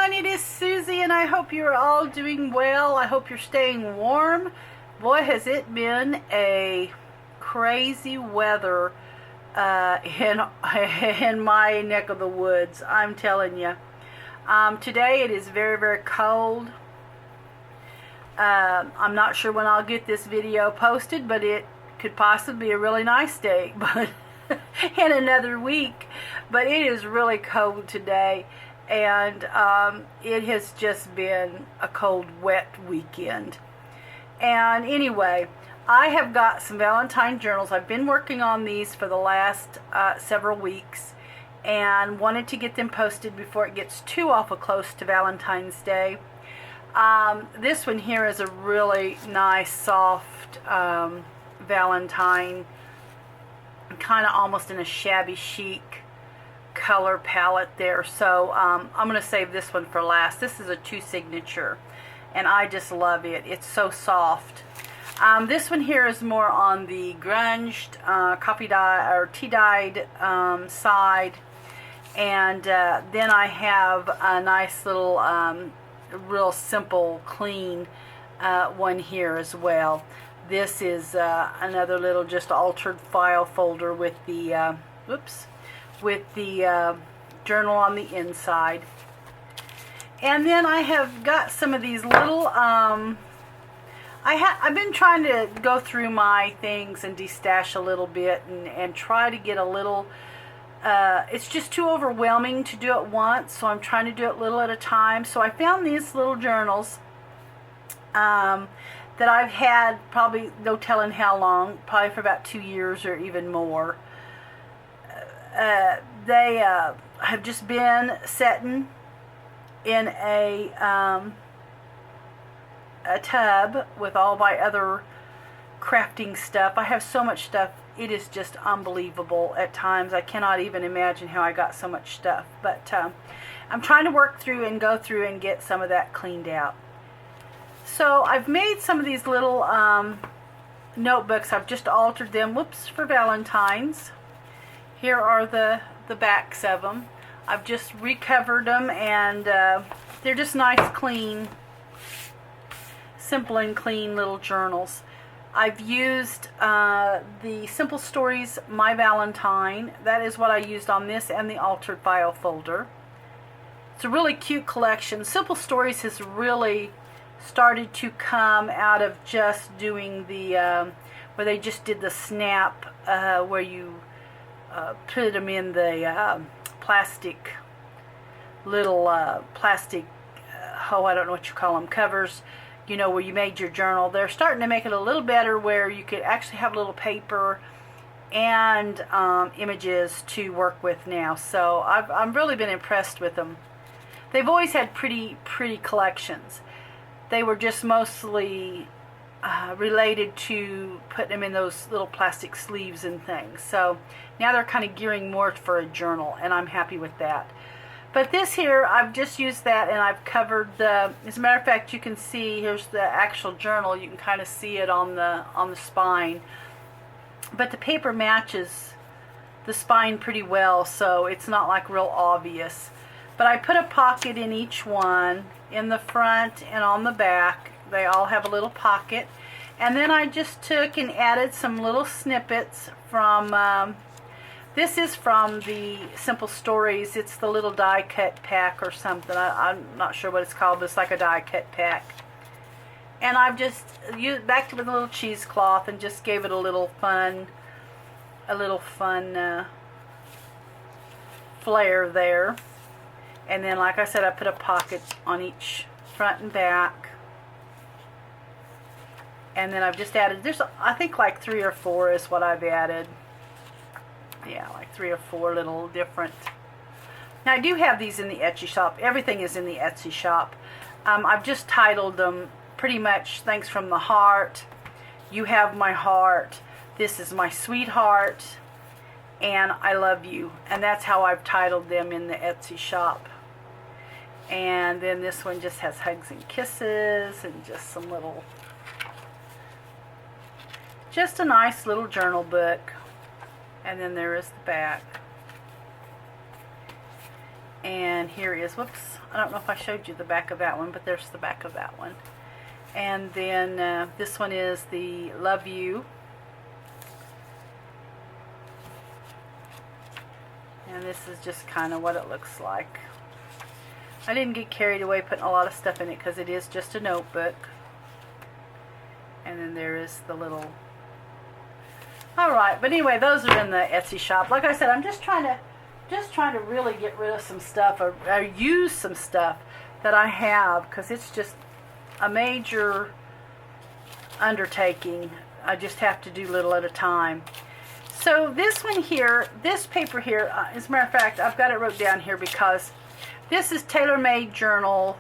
everyone, it is Susie and I hope you're all doing well. I hope you're staying warm. Boy, has it been a crazy weather in my neck of the woods, I'm telling you. Today it is very, very cold. I'm not sure when I'll get this video posted, but it could possibly be a really nice day but in another week. But it is really cold today. And it has just been a cold, wet weekend. And anyway, I have got some Valentine journals. I've been working on these for the last several weeks and wanted to get them posted before it gets too awful close to Valentine's Day. This one here is a really nice, soft Valentine, kind of almost in a shabby chic color palette there. So I'm going to save this one for last. This is a 2 signature and I just love it. It's so soft. This one here is more on the grunged coffee dye or tea dyed side, and then I have a nice little real simple clean one here as well. This is another little just altered file folder with the journal on the inside. And then I have got some of these little, I've been trying to go through my things and destash a little bit and try to get a little, it's just too overwhelming to do it once, so I'm trying to do it little at a time. So I found these little journals that I've had probably no telling how long, probably for about 2 years or even more. They have just been sitting in a tub with all my other crafting stuff. I have so much stuff. It is just unbelievable at times. I cannot even imagine how I got so much stuff. But I'm trying to work through and go through and get some of that cleaned out. So I've made some of these little notebooks. I've just altered them, for Valentine's. Here are the backs of them. I've just recovered them, and they're just nice, clean, simple and clean little journals. I've used the Simple Stories My Valentine. That is what I used on this and the altered file folder. It's a really cute collection. Simple Stories has really started to come out of just doing the where they just did the snap where you put them in the plastic little plastic I don't know what you call them, covers, you know, where you made your journal. They're starting to make it a little better where you could actually have a little paper and images to work with now. So I've really been impressed with them. They've always had pretty collections. They were just mostly related to putting them in those little plastic sleeves and things. So now they're kind of gearing more for a journal, and I'm happy with that. But this here, I've just used that, and I've covered the, as a matter of fact, you can see, here's the actual journal. You can kind of see it on the spine. But the paper matches the spine pretty well, so it's not like real obvious. But I put a pocket in each one, in the front and on the back. They all have a little pocket. And then I just took and added some little snippets from, this is from the Simple Stories. It's the little die cut pack or something. I'm not sure what it's called, but it's like a die cut pack. And I've just backed it with a little cheesecloth and just gave it a little fun flair there. And then, like I said, I put a pocket on each front and back. And then I've just added, there's, I think like 3 or 4 is what I've added. Yeah, like 3 or 4 little different. Now, I do have these in the Etsy shop. Everything is in the Etsy shop. I've just titled them pretty much, Thanks from the Heart, You Have My Heart, This is My Sweetheart, and I Love You. And that's how I've titled them in the Etsy shop. And then this one just has hugs and kisses and just some little, just a nice little journal book. And then there is the back. And here is, whoops, I don't know if I showed you the back of that one, but there's the back of that one. And then this one is the Love You. And this is just kind of what it looks like. I didn't get carried away putting a lot of stuff in it because it is just a notebook. And then there is the little... Alright, but anyway, those are in the Etsy shop. Like I said, I'm just trying to really get rid of some stuff or use some stuff that I have, because it's just a major undertaking. I just have to do little at a time. So this one here, this paper here, as a matter of fact, I've got it wrote down here because this is tailor-made journals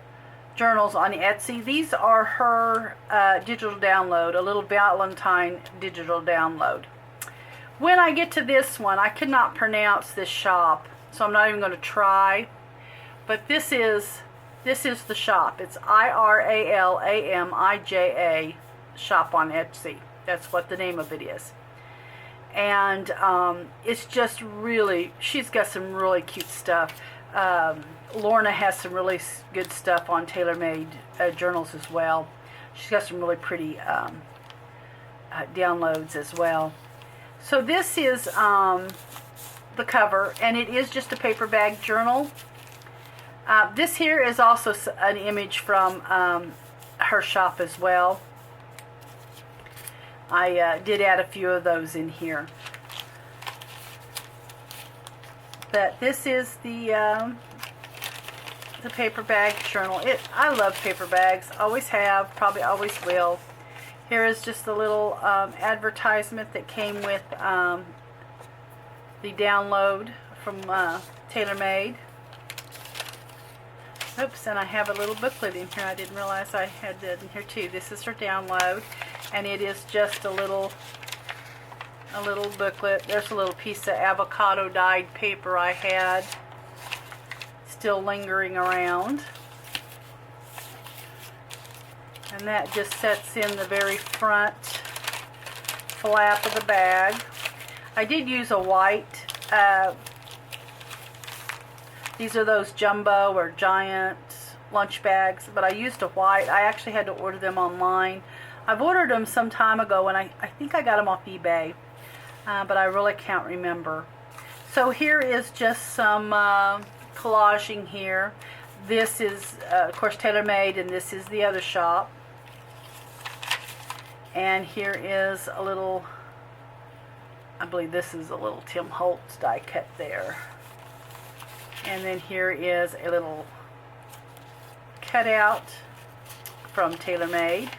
on Etsy. These are her digital download, a little Valentine digital download. When I get to this one, I could not pronounce this shop, so I'm not even going to try. But this is the shop. It's IRALAMIJA shop on Etsy. That's what the name of it is. And it's just really, she's got some really cute stuff. Lorna has some really good stuff on tailor-made journals as well. She's got some really pretty downloads as well. So this is the cover, and it is just a paper bag journal. This here is also an image from her shop as well. I did add a few of those in here. But this is the paper bag journal. I love paper bags. Always have, probably always will. Here is just a little advertisement that came with the download from TaylorMade. Oops, and I have a little booklet in here. I didn't realize I had that in here too. This is her download, and it is just a little booklet. There's a little piece of avocado dyed paper I had still lingering around. And that just sets in the very front flap of the bag. I did use a white, these are those jumbo or giant lunch bags, but I used a white. I actually had to order them online. I've ordered them some time ago, and I think I got them off eBay, but I really can't remember. So here is just some collaging here. This is, of course, TaylorMade, and this is the other shop. And here is a little, I believe this is a little Tim Holtz die cut there. And then here is a little cutout from TaylorMade.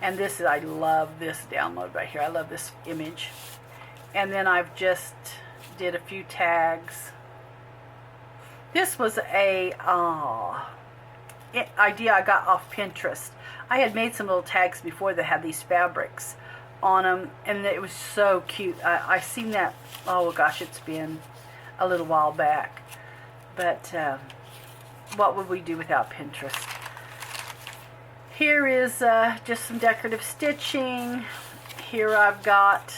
And this is, I love this download right here. I love this image. And then I've just did a few tags. This was a idea I got off Pinterest. I had made some little tags before that had these fabrics on them, and it was so cute. I seen that, oh gosh, it's been a little while back. But what would we do without Pinterest? Here is just some decorative stitching. Here I've got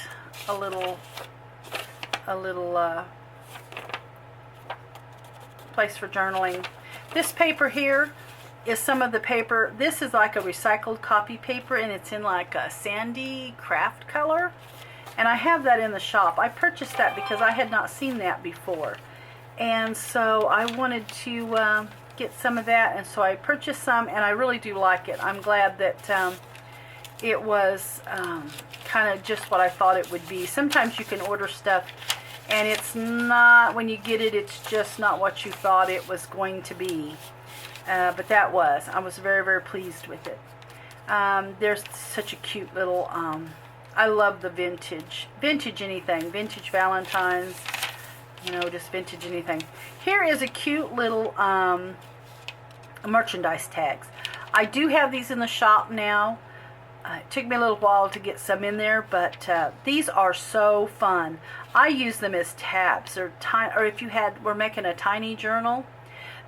a little place for journaling. This paper here is some of the paper. This is like a recycled copy paper, and it's in like a sandy craft color. And I have that in the shop. I purchased that because I had not seen that before. And so I wanted to get some of that, and so I purchased some, and I really do like it. I'm glad that it was kind of just what I thought it would be. Sometimes you can order stuff and it's not, when you get it, it's just not what you thought it was going to be. But that was. I was very, very pleased with it. There's such a cute little, I love the vintage anything, vintage Valentines, you know, just vintage anything. Here is a cute little merchandise tags. I do have these in the shop now. It took me a little while to get some in there, but these are so fun. I use them as tabs, or if you were making a tiny journal.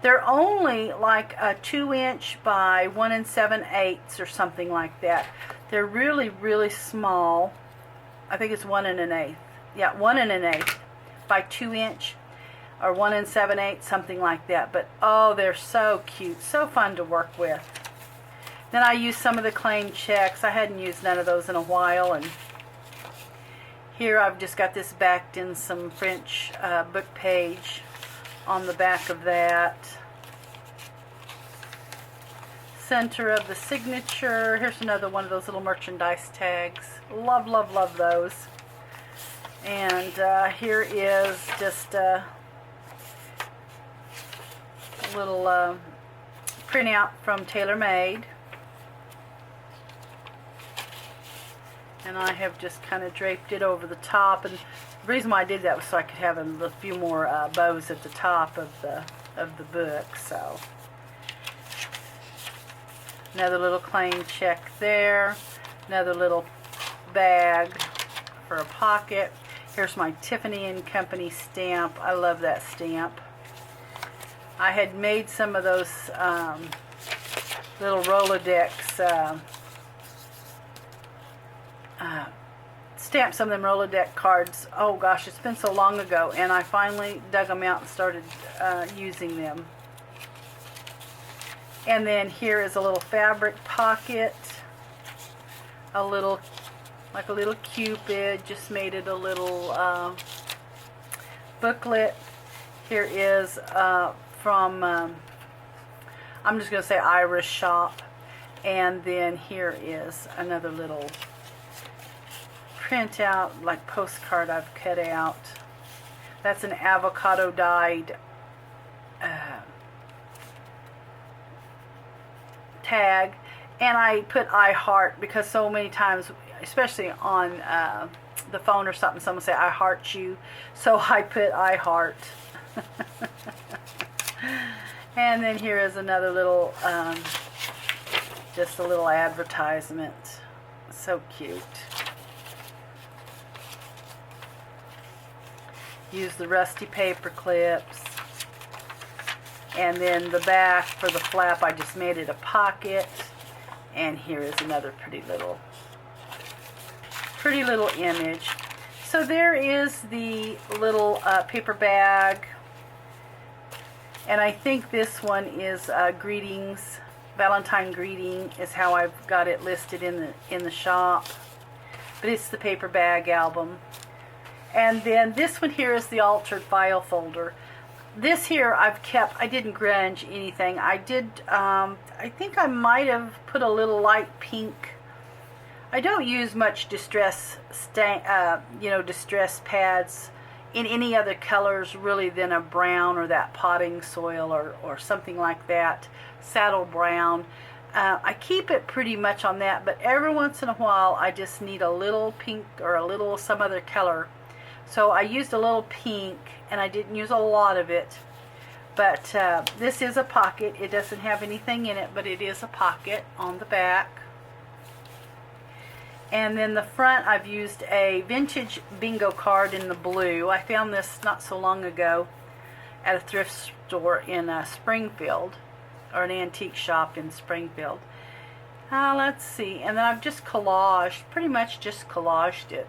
They're only like a 2-inch by 1 7/8 or something like that. They're really, really small. I think it's 1 1/8. Yeah, 1 1/8. by 2 inch or 1 7/8, something like that. But oh, they're so cute, so fun to work with. Then I used some of the claim checks. I hadn't used none of those in a while, and here I've just got this backed in some French book page on the back of that. Center of the signature. Here's another one of those little merchandise tags. Love, love, love those. And here is just a little printout from TaylorMade. And I have just kind of draped it over the top. And the reason why I did that was so I could have a few more bows at the top of the book. So another little claim check there. Another little bag for a pocket. Here's my Tiffany and Company stamp. I love that stamp. I had made some of those little Rolodex stamped some of them Rolodex cards. Oh gosh, it's been so long ago, and I finally dug them out and started using them. And then here is a little fabric pocket, a little, like a little Cupid, just made it a little booklet. Here is from, I'm just going to say Irish Shop. And then here is another little printout, like postcard I've cut out. That's an avocado dyed tag, and I put I heart because so many times, especially on the phone or something, someone say I heart you, so I put I heart. And then here is another little just a little advertisement. So cute. Use the rusty paper clips. And then the back for the flap, I just made it a pocket. And here is another pretty little image. So there is the little paper bag. And I think this one is greetings. Valentine greeting is how I've got it listed in the shop. But it's the paper bag album. And then this one here is the altered file folder. This here I've kept, I didn't grunge anything. I did, I think I might have put a little light pink. I don't use much distress pads in any other colors really than a brown or that potting soil or something like that, saddle brown. I keep it pretty much on that, but every once in a while I just need a little pink or a little some other color. So I used a little pink, and I didn't use a lot of it. But this is a pocket. It doesn't have anything in it, but it is a pocket on the back. And then the front, I've used a vintage bingo card in the blue. I found this not so long ago at a thrift store in Springfield, or an antique shop in Springfield. Let's see. And then I've just collaged, pretty much just collaged it.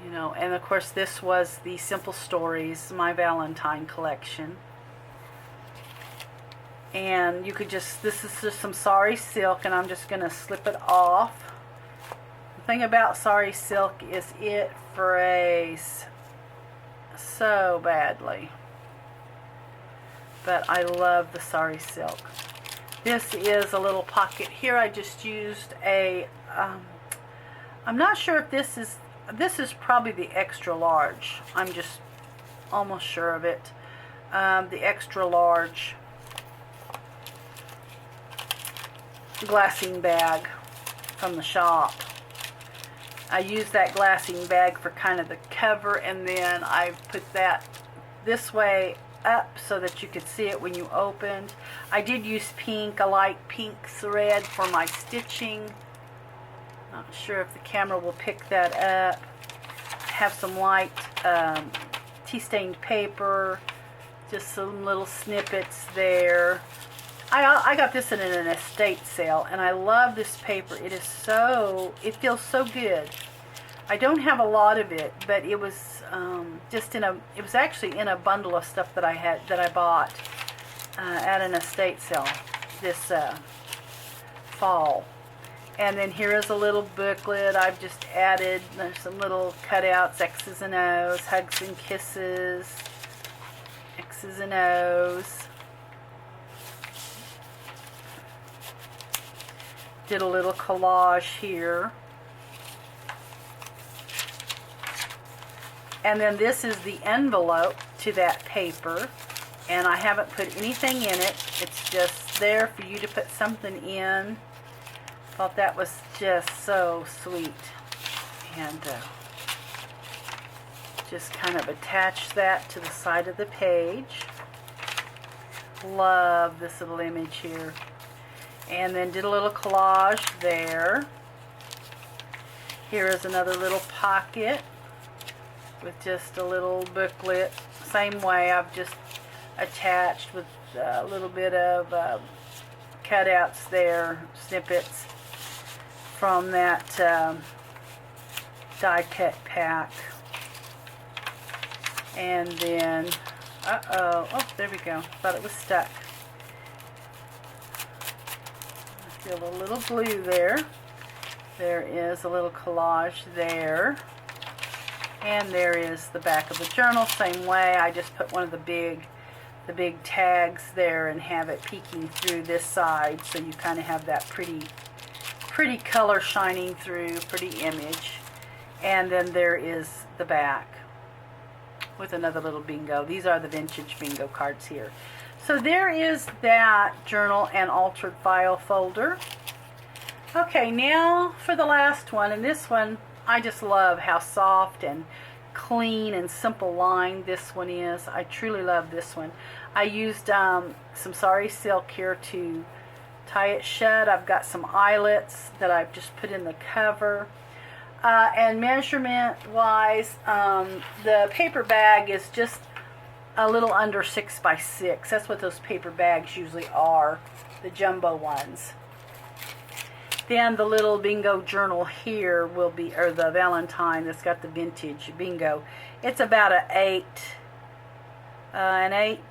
You know, and of course this was the Simple Stories, My Valentine collection. And you could just, this is just some sari silk, and I'm just going to slip it off. The thing about sari silk is it frays so badly. But I love the sari silk. This is a little pocket. Here I just used a, I'm not sure if this is probably the extra large. I'm just almost sure of it. The extra large glassine bag from the shop. I used that glassine bag for kind of the cover, and then I put that this way up so that you could see it when you opened. I did use pink, a light pink thread for my stitching. Not sure if the camera will pick that up. Have some light tea-stained paper, just some little snippets there. I got this in an estate sale, and I love this paper. It feels so good. I don't have a lot of it, but it was just in a, it was actually in a bundle of stuff that I bought at an estate sale this fall. And then here is a little booklet. I've just added, there's some little cutouts, X's and O's, hugs and kisses, X's and O's. Did a little collage here. And then this is the envelope to that paper. And I haven't put anything in it. It's just there for you to put something in. Thought that was just so sweet. And just kind of attach that to the side of the page. Love this little image here. And then did a little collage there. Here is another little pocket with just a little booklet. Same way, I've just attached with a little bit of cutouts there, snippets from that die cut pack. And then, oh, there we go. Thought it was stuck. I feel a little glue there. There is a little collage there. And there is the back of the journal. Same way, I just put one of the big tags there and have it peeking through this side, so you kind of have that pretty color shining through, pretty image. And then there is the back with another little bingo. These are the vintage bingo cards here. So there is that journal and altered file folder. Okay, now for the last one, and this one, I just love how soft and clean and simple lined this one is. I truly love this one. I used some sari silk here to tie it shut. I've got some eyelets that I've just put in the cover. And measurement wise, the paper bag is just a little under 6 by 6. That's what those paper bags usually are, the jumbo ones. Then the little bingo journal here will be, or the Valentine that's got the vintage bingo. It's about an 8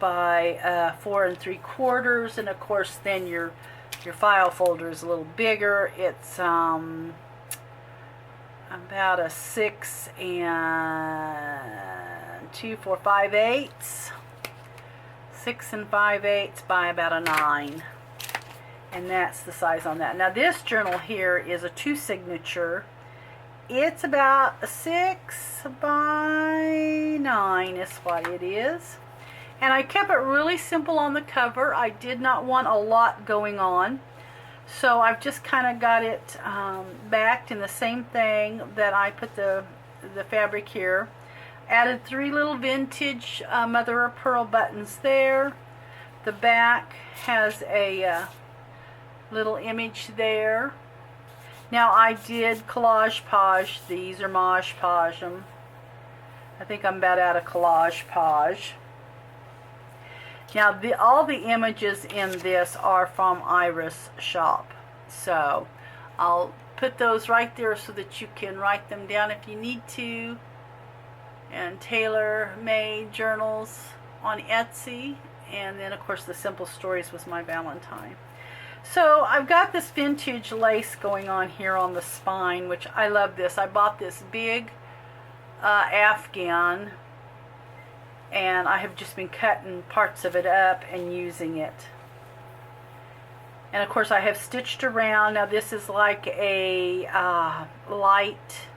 by 4 3/4, and of course then your file folder is a little bigger. It's about a 6 2 4 5/8, 6 5/8 by about a 9. And that's the size on that. Now this journal here is a 2 signature. It's about a 6 by 9 is what it is. And I kept it really simple on the cover. I did not want a lot going on. So I've just kind of got it backed in the same thing that I put the fabric here. Added 3 little vintage mother of pearl buttons there. The back has a little image there. Now I did collage page these, or Mod Podge them. I think I'm about out of collage page. Now all the images in this are from Iris Shop. So I'll put those right there so that you can write them down if you need to. And tailor-made journals on Etsy. And then of course the Simple Stories was my Valentine. So I've got this vintage lace going on here on the spine, which I love this. I bought this big Afghan, and I have just been cutting parts of it up and using it. And of course I have stitched around. Now this is like a light,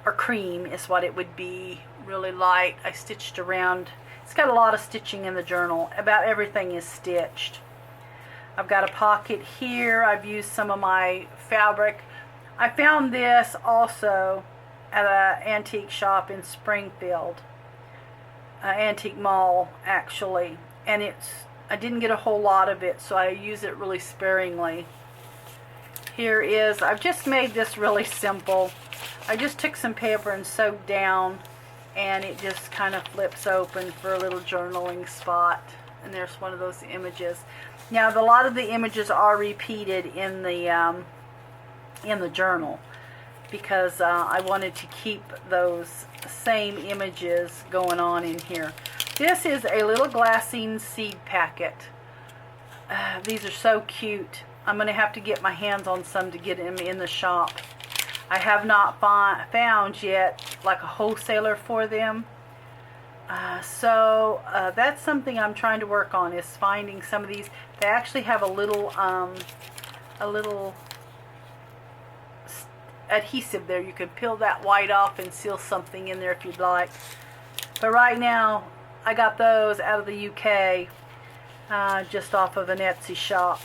or cream is what it would be, really light. I stitched around. It's got a lot of stitching in the journal. About everything is stitched. I've got a pocket here. I've used some of my fabric. I found this also at an antique shop in Springfield, antique mall actually, and I didn't get a whole lot of it, so I use it really sparingly. Here is, I've just made this really simple. I just took some paper and sewed down, and it just kind of flips open for a little journaling spot. And there's one of those images. Now, a lot of the images are repeated in the journal because I wanted to keep those same images going on in here. This is a little glassine seed packet. These are so cute. I'm going to have to get my hands on some to get them in the shop. I have not found yet like a wholesaler for them. So that's something I'm trying to work on, is finding some of these. They actually have a little adhesive there. You can peel that white off and seal something in there if you'd like. But right now, I got those out of the UK, just off of an Etsy shop.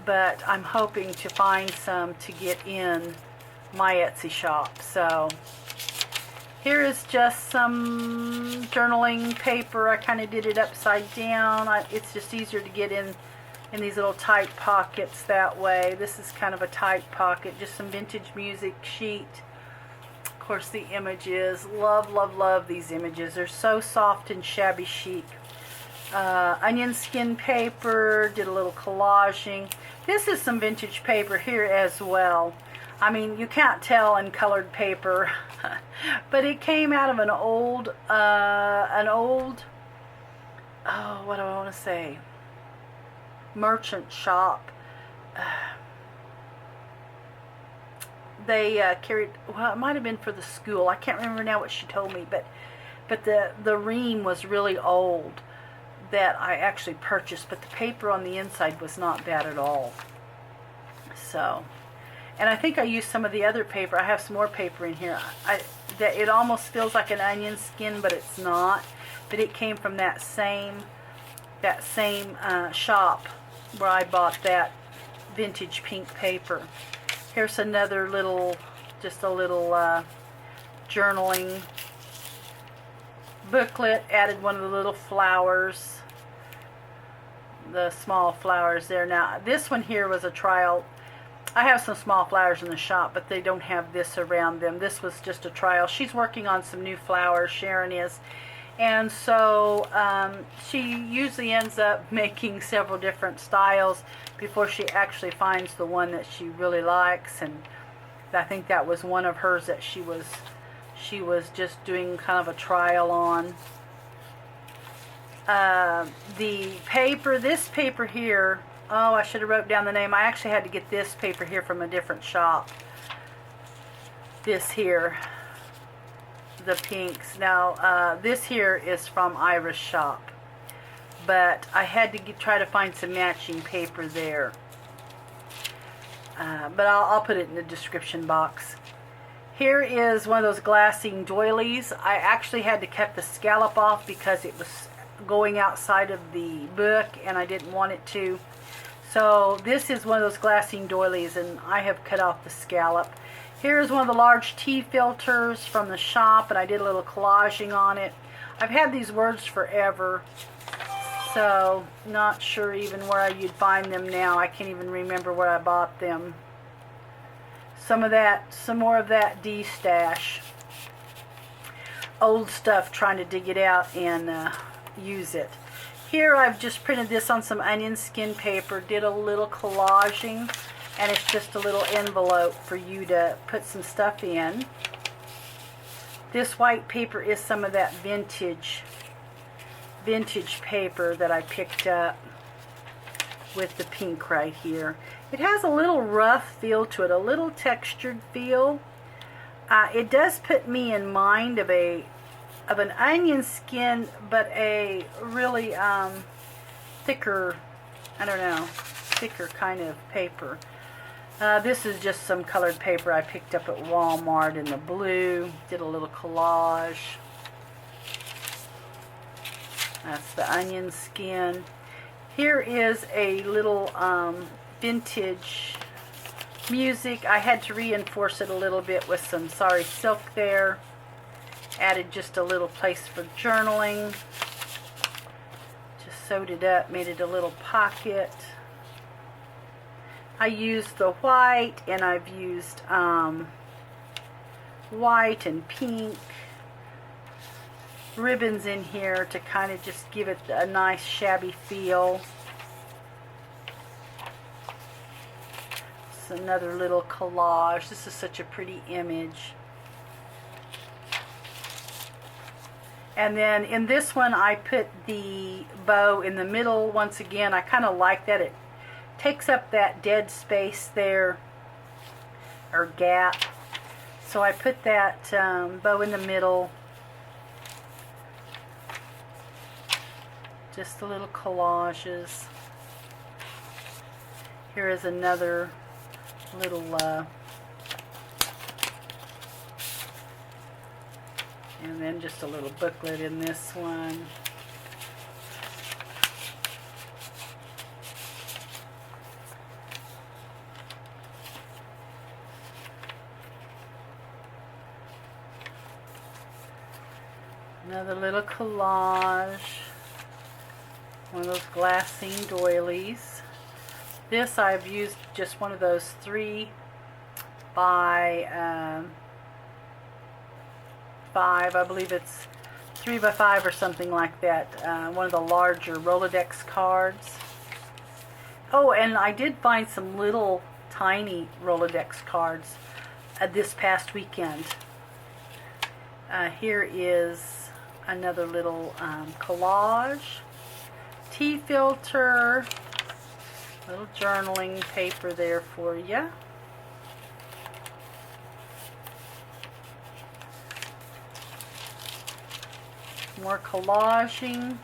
But I'm hoping to find some to get in my Etsy shop. So here is just some journaling paper. I kind of did it upside down. It's just easier to get in these little tight pockets that way. This is kind of a tight pocket. Just some vintage music sheet. Of course, the images. Love, love, love these images. They're so soft and shabby chic. Onion skin paper. Did a little collaging. This is some vintage paper here as well. I mean, you can't tell in colored paper, but it came out of an old, oh, what do I want to say? Merchant shop. They carried, well, it might have been for the school. I can't remember now what she told me, but the ream was really old that I actually purchased, but the paper on the inside was not bad at all. So, and I think I used some of the other paper. I have some more paper in here. That it almost feels like an onion skin, but it's not. But it came from that same shop where I bought that vintage pink paper. Here's another little, just a little journaling booklet. Added one of the little flowers, the small flowers there. Now this one here was a trial. I have some small flowers in the shop, but they don't have this around them. This was just a trial. She's working on some new flowers, Sharon is. And so she usually ends up making several different styles before she actually finds the one that she really likes. And I think that was one of hers that she was just doing kind of a trial on. The paper, this paper here, oh, I should have wrote down the name. I actually had to get this paper here from a different shop. This here. The pinks. Now, this here is from Ira's shop, but I had to try to find some matching paper there. But I'll put it in the description box. Here is one of those glassine doilies. I actually had to cut the scallop off because it was going outside of the book, and I didn't want it to. So this is one of those glassine doilies, and I have cut off the scallop. Here's one of the large tea filters from the shop, and I did a little collaging on it. I've had these words forever, so not sure even where you'd find them now. I can't even remember where I bought them. Some more of that D-stash. Old stuff, trying to dig it out and use it. Here I've just printed this on some onion skin paper, did a little collaging. And it's just a little envelope for you to put some stuff in. This white paper is some of that vintage paper that I picked up with the pink right here. It has a little rough feel to it, a little textured feel. It does put me in mind of an onion skin, but a really thicker, I don't know, thicker kind of paper. This is just some colored paper I picked up at Walmart in the blue. Did a little collage. That's the onion skin. Here is a little vintage music. I had to reinforce it a little bit with some sari silk there. Added just a little place for journaling. Just sewed it up, made it a little pocket. I used the white, and I've used white and pink ribbons in here to kind of just give it a nice shabby feel. It's another little collage. This is such a pretty image. And then in this one, I put the bow in the middle. Once again, I kind of like that. It takes up that dead space there, or gap. So I put that bow in the middle. Just the little collages. Here is another little and then just a little booklet in this one. Another little collage. One of those glassine doilies. This I've used just one of those 3 by 5, I believe it's 3 by 5 or something like that. One of the larger Rolodex cards. Oh, and I did find some little tiny Rolodex cards this past weekend. Here is another little collage, tea filter, little journaling paper there for you. More collaging.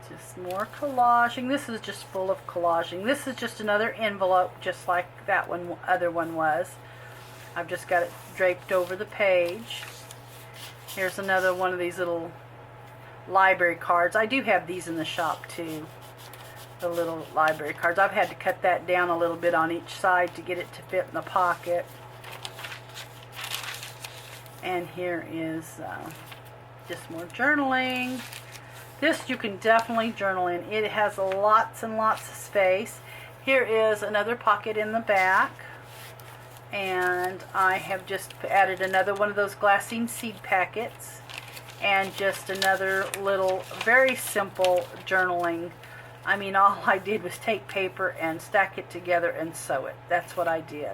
Just more collaging. This is just full of collaging. This is just another envelope, just like that other one was. I've just got it draped over the page. Here's another one of these little library cards. I do have these in the shop too. The little library cards. I've had to cut that down a little bit on each side to get it to fit in the pocket. And here is just more journaling. This you can definitely journal in. It has lots and lots of space. Here is another pocket in the back. And I have just added another one of those glassine seed packets. And just another little, very simple journaling. I mean, all I did was take paper and stack it together and sew it. That's what I did.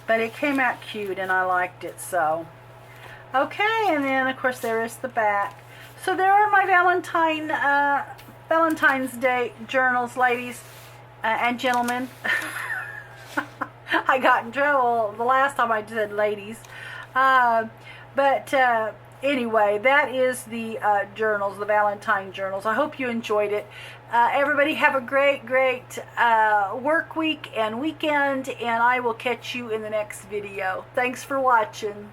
But it came out cute and I liked it so. Okay, and then of course there is the back. So there are my Valentine's Day journals, ladies and gentlemen. I got in trouble the last time I said ladies. But anyway, that is the journals, the Valentine journals. I hope you enjoyed it. Everybody have a great work week and weekend, and I will catch you in the next video. Thanks for watching.